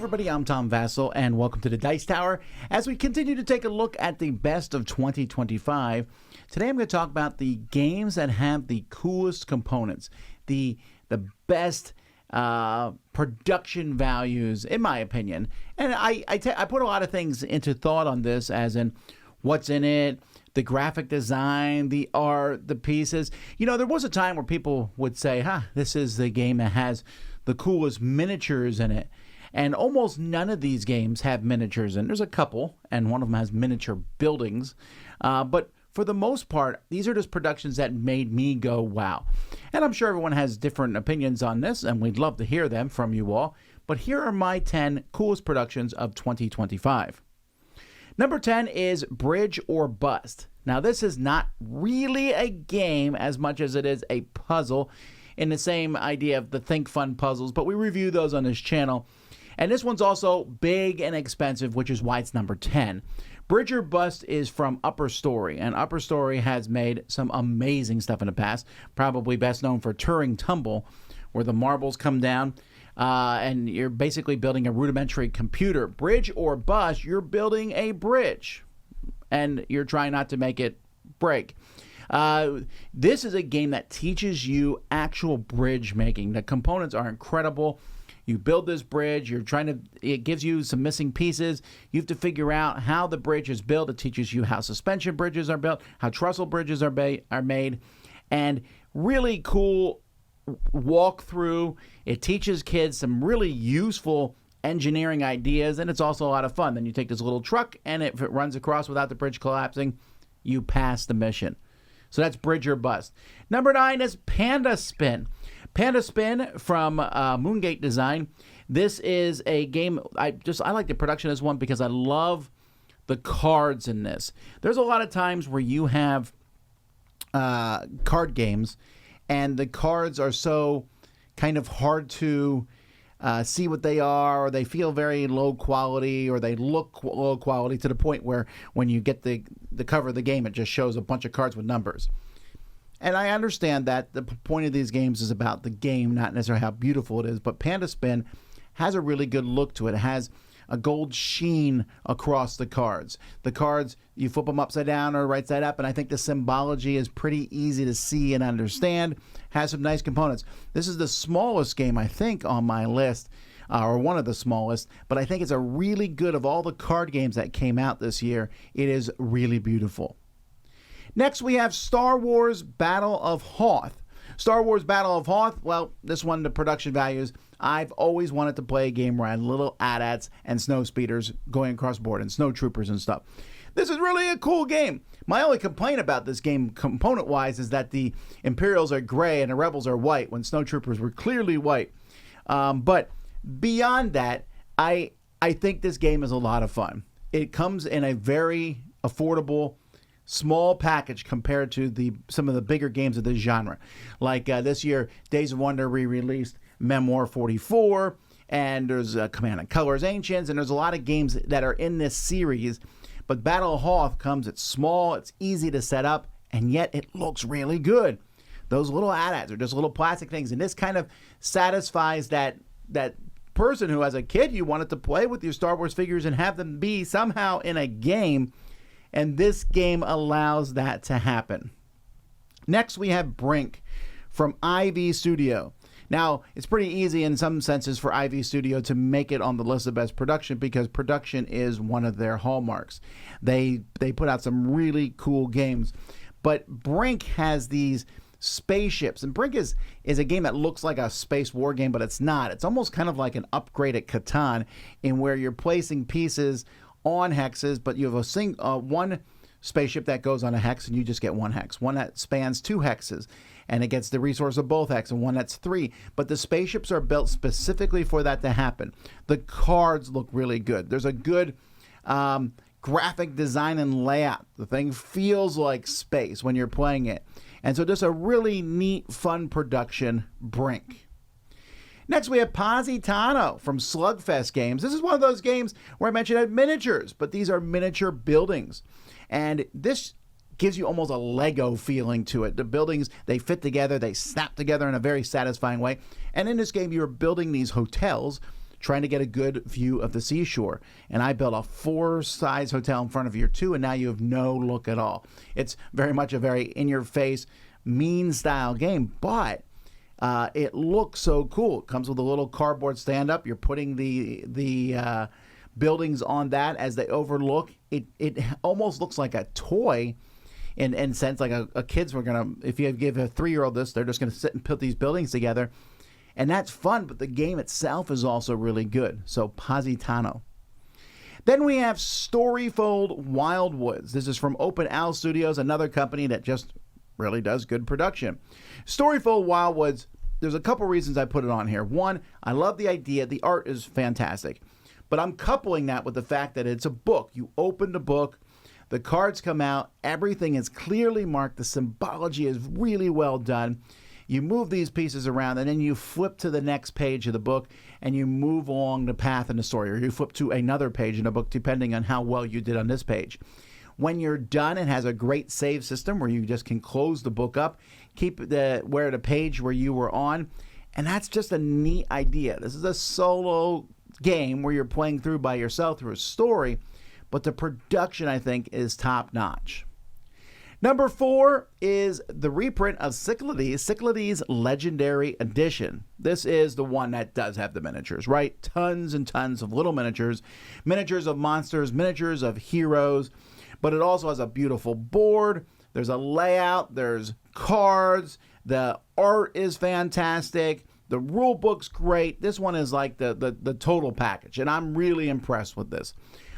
everybody, I'm Tom Vasel, and welcome to the Dice Tower. As we continue to take a look at the best of 2025, today I'm going to talk about the games that have the coolest components, the best production values, in my opinion. And I put a lot of things into thought on this, as in what's in it, the graphic design, the art, the pieces. You know, there was a time where people would say, this is the game that has the coolest miniatures in it. And almost none of these games have miniatures in. There's a couple, and one of them has miniature buildings. But for the most part, these are just productions that made me go, wow. And I'm sure everyone has different opinions on this, and we'd love to hear them from you all. But here are my 10 coolest productions of 2025. Number 10 is Bridge or Bust. Now, this is not really a game as much as it is a puzzle, in the same idea of the Think Fun puzzles, but we review those on this channel. And this one's also big and expensive, which is why it's number 10. Bridge or Bust is from Upper Story, and Upper Story has made some amazing stuff in the past, probably best known for Turing Tumble, where the marbles come down, and you're basically building a rudimentary computer. Bridge or Bust, you're building a bridge, and you're trying not to make it break. This is a game that teaches you actual bridge making. The components are incredible. You build this bridge, it gives you some missing pieces. You have to figure out how the bridge is built. It teaches you how suspension bridges are built, how trestle bridges are made, and really cool walkthrough. It teaches kids some really useful engineering ideas, and it's also a lot of fun. Then you take this little truck, and if it runs across without the bridge collapsing, you pass the mission. So that's Bridge or Bust. Number 9 is Panda Spin. Panda Spin from Moongate Design. This is a game, I like the production of this one because I love the cards in this. There's a lot of times where you have card games and the cards are so kind of hard to see what they are, or they feel very low quality, or they look low quality to the point where when you get the cover of the game, it just shows a bunch of cards with numbers. And I understand that the point of these games is about the game, not necessarily how beautiful it is, but Panda Spin has a really good look to it. It has a gold sheen across the cards. The cards, you flip them upside down or right side up, and I think the symbology is pretty easy to see and understand. Has some nice components. This is the smallest game, I think, on my list, or one of the smallest, but I think it's a really good, of all the card games that came out this year, it is really beautiful. Next, we have Star Wars Battle of Hoth. Star Wars Battle of Hoth, well, this one, the production values, I've always wanted to play a game where I had little AT-ATs and snow speeders going across board and snow troopers and stuff. This is really a cool game. My only complaint about this game, component-wise, is that the Imperials are gray and the Rebels are white, when snow troopers were clearly white. But beyond that, I think this game is a lot of fun. It comes in a very affordable, small package compared to some of the bigger games of this genre. Like this year, Days of Wonder re-released Memoir 44, and there's Command and Colors Ancients, and there's a lot of games that are in this series. But Battle of Hoth comes, it's small, it's easy to set up, and yet it looks really good. Those little AT-ATs are just little plastic things, and this kind of satisfies that person who, as a kid, you wanted to play with your Star Wars figures and have them be somehow in a game. And this game allows that to happen. Next, we have Brink from IV Studio. Now, it's pretty easy in some senses for IV Studio to make it on the list of best production because production is one of their hallmarks. They put out some really cool games. But Brink has these spaceships. And Brink is a game that looks like a space war game, but it's not. It's almost kind of like an upgraded Catan, in where you're placing pieces on hexes, but you have one spaceship that goes on a hex, and you just get one hex. One that spans 2 hexes, and it gets the resource of both hexes, and one that's 3. But the spaceships are built specifically for that to happen. The cards look really good. There's a good graphic design and layout. The thing feels like space when you're playing it. And so just a really neat, fun production, Brink. Next, we have Positano from Slugfest Games. This is one of those games where I mentioned I had miniatures, but these are miniature buildings. And this gives you almost a Lego feeling to it. The buildings, they fit together, they snap together in a very satisfying way. And in this game, you're building these hotels, trying to get a good view of the seashore. And I built a 4-size hotel in front of your 2, and now you have no look at all. It's very much a very in-your-face, mean-style game, but it looks so cool. It comes with a little cardboard stand-up. You're putting the buildings on that as they overlook. It almost looks like a toy in sense, like a kids were going to, if you give a 3-year-old this, they're just going to sit and put these buildings together. And that's fun, but the game itself is also really good. So Positano. Then we have Storyfold Wildwoods. This is from Open Owl Studios, another company that just really does good production. Storyfold Wildwoods, there's a couple reasons I put it on here. One, I love the idea. The art is fantastic. But I'm coupling that with the fact that it's a book. You open the book, the cards come out, everything is clearly marked, the symbology is really well done. You move these pieces around, and then you flip to the next page of the book, and you move along the path in the story, or you flip to another page in the book, depending on how well you did on this page. When you're done, it has a great save system where you just can close the book up, keep the page where you were on, and that's just a neat idea. This is a solo game where you're playing through by yourself through a story, but the production, I think, is top-notch. Number 4 is the reprint of Cyclades Legendary Edition. This is the one that does have the miniatures, right? Tons and tons of little miniatures of monsters, miniatures of heroes, but it also has a beautiful board. There's a layout, there's cards, the art is fantastic, the rule book's great. This one is like the total package, and I'm really impressed with this.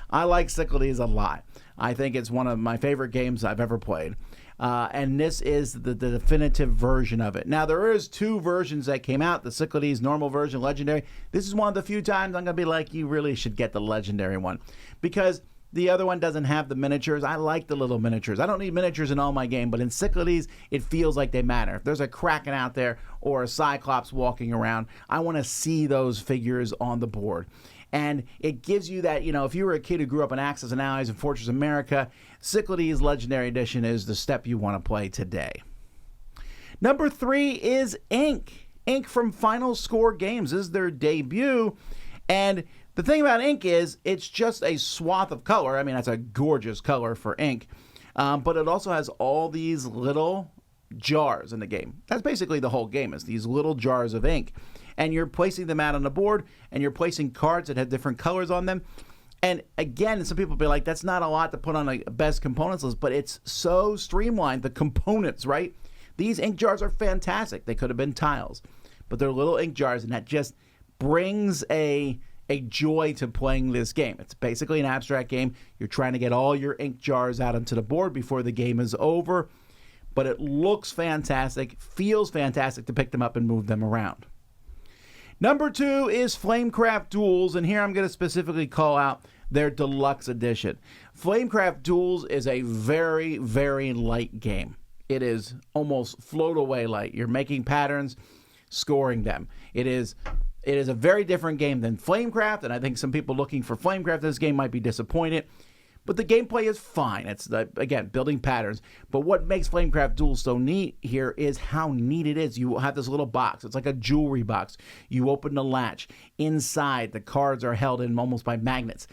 I like Cyclades a lot. I think it's one of my favorite games I've ever played. And this is the definitive version of it. Now, there is 2 versions that came out, the Cyclades normal version, legendary. This is one of the few times I'm going to be like, you really should get the legendary one, because the other one doesn't have the miniatures. I like the little miniatures. I don't need miniatures in all my game, but in Cyclades, it feels like they matter. If there's a Kraken out there or a Cyclops walking around, I want to see those figures on the board. And it gives you that, if you were a kid who grew up in Axis and Allies and Fortress America, Cyclades Legendary Edition is the step you want to play today. Number 3 is Ink. Ink from Final Score Games. This is their debut. And the thing about Ink is it's just a swath of color. I mean, that's a gorgeous color for Ink. But it also has all these little jars in the game. That's basically the whole game, is these little jars of ink. And you're placing them out on the board, and you're placing cards that have different colors on them. And again, some people be like, that's not a lot to put on a best components list, but it's so streamlined, the components, right? These ink jars are fantastic. They could have been tiles, but they're little ink jars, and that just brings a joy to playing this game. It's basically an abstract game. You're trying to get all your ink jars out onto the board before the game is over, but it looks fantastic, feels fantastic to pick them up and move them around. Number 2 is Flamecraft Duels, and here I'm going to specifically call out their deluxe edition. Flamecraft Duels is a very, very light game. It is almost float away light. You're making patterns, scoring them. It is a very different game than Flamecraft, and I think some people looking for Flamecraft in this game might be disappointed. But the gameplay is fine. It's, again, building patterns. But what makes Flamecraft Duels so neat here is how neat it is. You have this little box. It's like a jewelry box. You open the latch. Inside, the cards are held in almost by magnets.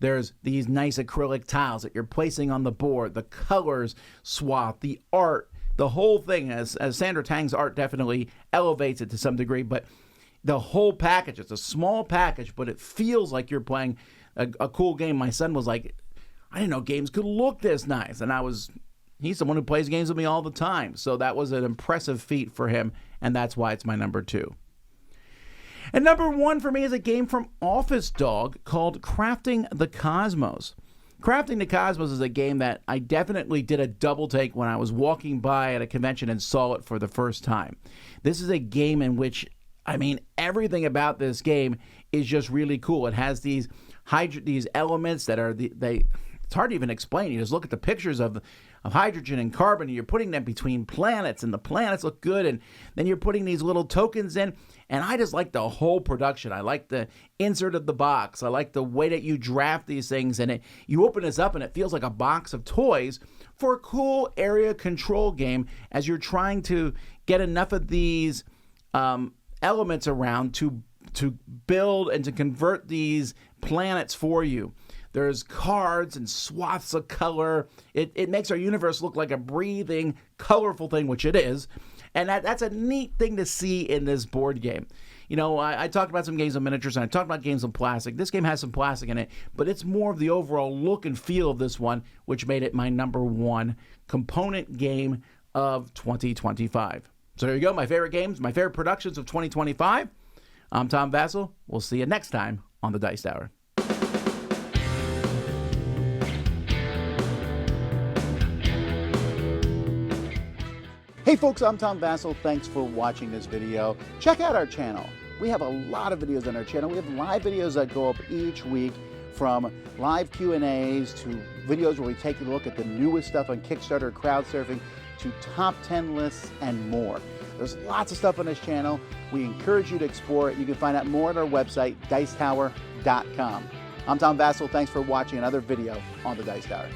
There's these nice acrylic tiles that you're placing on the board. The colors swath, the art, the whole thing. As Sandra Tang's art definitely elevates it to some degree. But the whole package, it's a small package, but it feels like you're playing a cool game. My son was like, I didn't know games could look this nice. And he's someone who plays games with me all the time. So that was an impressive feat for him. And that's why it's my number 2. And number 1 for me is a game from Office Dog called Crafting the Cosmos. Crafting the Cosmos is a game that I definitely did a double take when I was walking by at a convention and saw it for the first time. This is a game in which, everything about this game is just really cool. It has these elements that are it's hard to even explain. You just look at the pictures of hydrogen and carbon, and you're putting them between planets, and the planets look good, and then you're putting these little tokens in, and I just like the whole production. I like the insert of the box. I like the way that you draft these things, and you open this up, and it feels like a box of toys for a cool area control game as you're trying to get enough of these elements around to to build and to convert these planets for you. There's cards and swaths of color. It makes our universe look like a breathing, colorful thing, which it is. And that's a neat thing to see in this board game. You know, I talked about some games of miniatures, and I talked about games of plastic. This game has some plastic in it, but it's more of the overall look and feel of this one, which made it my #1 component game of 2025. So there you go, my favorite games, my favorite productions of 2025. I'm Tom Vasel. We'll see you next time on the Dice Tower. Hey folks, I'm Tom Vasel. Thanks for watching this video. Check out our channel. We have a lot of videos on our channel. We have live videos that go up each week, from live Q&As to videos where we take a look at the newest stuff on Kickstarter, crowd surfing, to top 10 lists and more. There's lots of stuff on this channel. We encourage you to explore it. You can find out more at our website, dicetower.com. I'm Tom Vasel. Thanks for watching another video on the Dice Tower.